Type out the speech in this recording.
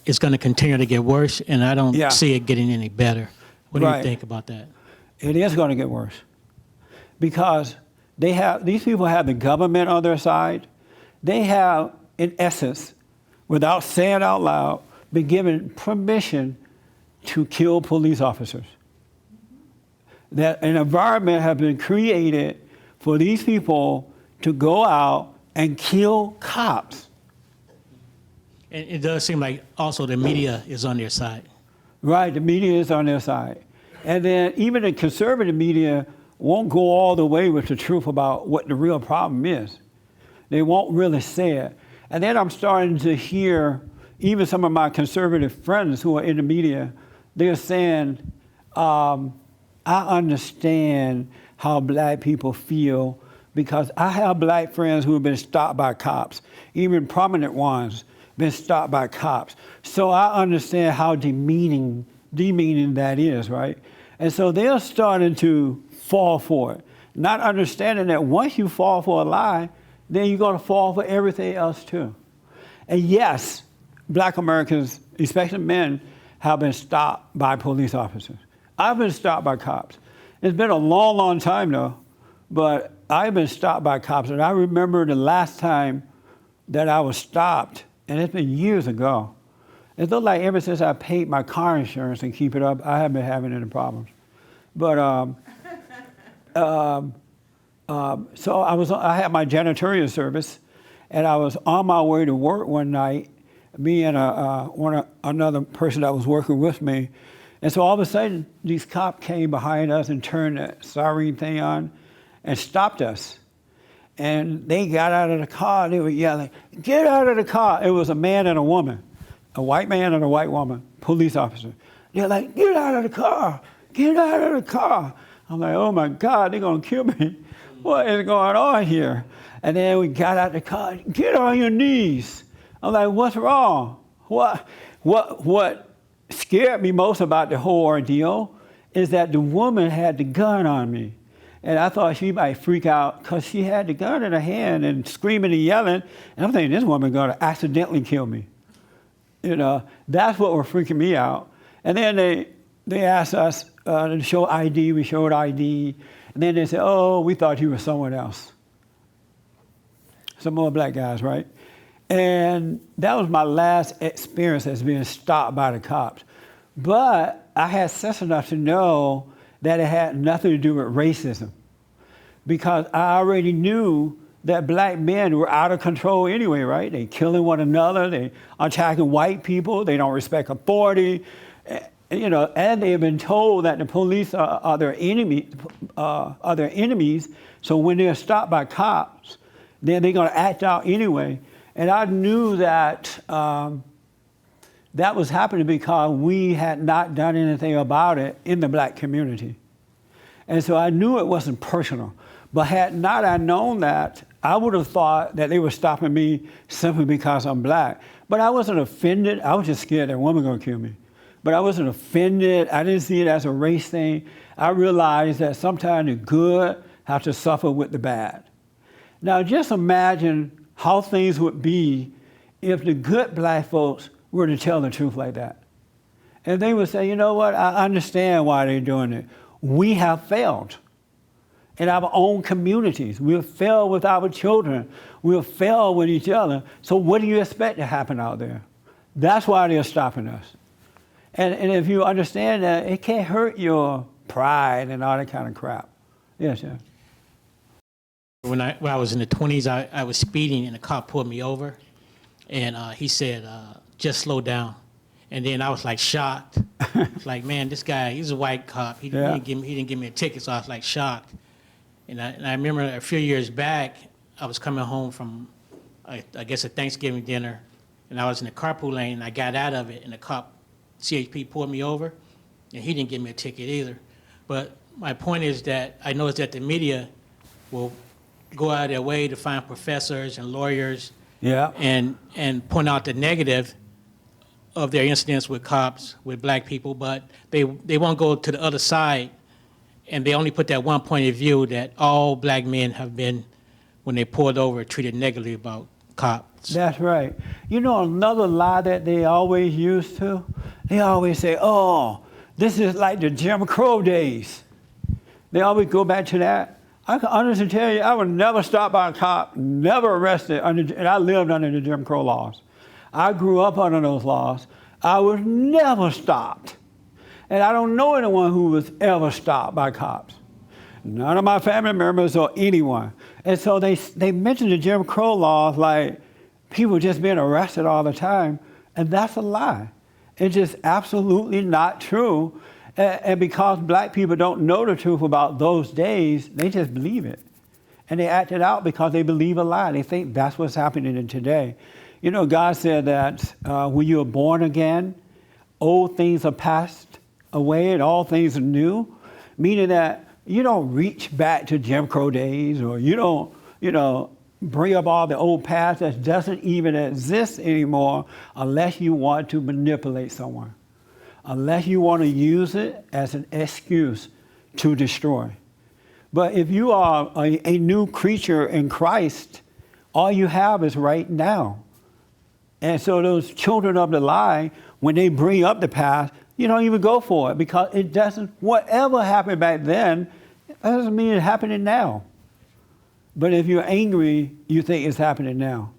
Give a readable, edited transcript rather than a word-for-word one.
it's going to continue to get worse, and I don't Yeah. see it getting any better. What do you Right. think about that? It is going to get worse because these people have the government on their side. They have, in essence, without saying it out loud, been given permission to kill police officers. That an environment has been created for these people to go out and kill cops. And it does seem like also the media is on their side. Right, the media is on their side. And then even the conservative media won't go all the way with the truth about what the real problem is. They won't really say it. And then I'm starting to hear even some of my conservative friends who are in the media, they're saying, I understand how black people feel because I have black friends who have been stopped by cops, even prominent ones been stopped by cops. So I understand how demeaning that is, right? And so they're starting to fall for it, not understanding that once you fall for a lie, then you're going to fall for everything else too. And yes, black Americans, especially men, have been stopped by police officers. I've been stopped by cops. It's been a long, long time though, but I've been stopped by cops. And I remember the last time that I was stopped, and it's been years ago. It looked like ever since I paid my car insurance and keep it up, I haven't been having any problems. But so I had my janitorial service, and I was on my way to work one night, me and another person that was working with me. And so all of a sudden, these cops came behind us and turned the siren thing on and stopped us. And they got out of the car, they were yelling, "Get out of the car." It was a man and a woman, a white man and a white woman, police officer. They're like, "Get out of the car, get out of the car." I'm like, oh my God, they're gonna kill me. What is going on here? And then we got out the car, "Get on your knees." I'm like, what's wrong? What scared me most about the whole ordeal is that the woman had the gun on me. And I thought she might freak out because she had the gun in her hand and screaming and yelling. And I'm thinking, this woman's going to accidentally kill me. You know, that's what was freaking me out. And then they asked us to show ID. We showed ID. And then they said, "Oh, we thought you were someone else." Some more black guys, right? And that was my last experience as being stopped by the cops. But I had sense enough to know that it had nothing to do with racism, because I already knew that black men were out of control anyway, right? They killing one another, they attacking white people, they don't respect authority, you know, and they've been told that the police are their enemies. So when they're stopped by cops, then they're going to act out anyway. And I knew that that was happening because we had not done anything about it in the black community. And so I knew it wasn't personal. But had not I known that, I would have thought that they were stopping me simply because I'm black. But I wasn't offended. I was just scared that woman gonna kill me. But I wasn't offended. I didn't see it as a race thing. I realized that sometimes the good have to suffer with the bad. Now just imagine how things would be if the good black folks were to tell the truth like that. And they would say, you know what, I understand why they're doing it. We have failed in our own communities. We have failed with our children. We have failed with each other. So what do you expect to happen out there? That's why they're stopping us. And if you understand that, it can't hurt your pride and all that kind of crap. Yes, yeah. When I was in the 20s, I was speeding and a cop pulled me over, and he said, "Just slow down." And then I was like shocked. Like, man, this guy, he's a white cop. He didn't give me a ticket, so I was like shocked. And I remember a few years back, I was coming home from, I guess, a Thanksgiving dinner, and I was in the carpool lane, and I got out of it, and the cop, CHP, pulled me over, and he didn't give me a ticket either. But my point is that I noticed that the media will go out of their way to find professors and lawyers and point out the negative of their incidents with cops, with black people, but they won't go to the other side, and they only put that one point of view that all black men have been, when they pulled over, treated negatively about That's right. You know another lie that they always use too? They always say, oh, this is like the Jim Crow days. They always go back to that. I can honestly tell you, I was never stopped by a cop, never arrested, and I lived under the Jim Crow laws. I grew up under those laws. I was never stopped. And I don't know anyone who was ever stopped by cops. None of my family members or anyone. And so they mention the Jim Crow laws like people just being arrested all the time, and that's a lie. It's just absolutely not true. And because black people don't know the truth about those days, they just believe it. And they act it out because they believe a lie. They think that's what's happening in today. You know, God said that when you are born again, old things are passed away and all things are new, meaning that you don't reach back to Jim Crow days, or you don't, bring up all the old past that doesn't even exist anymore unless you want to manipulate someone, unless you want to use it as an excuse to destroy. But if you are a new creature in Christ, all you have is right now. And so those children of the lie, when they bring up the past, you don't even go for it, because it doesn't, whatever happened back then, that doesn't mean it's happening now. But if you're angry, you think it's happening now.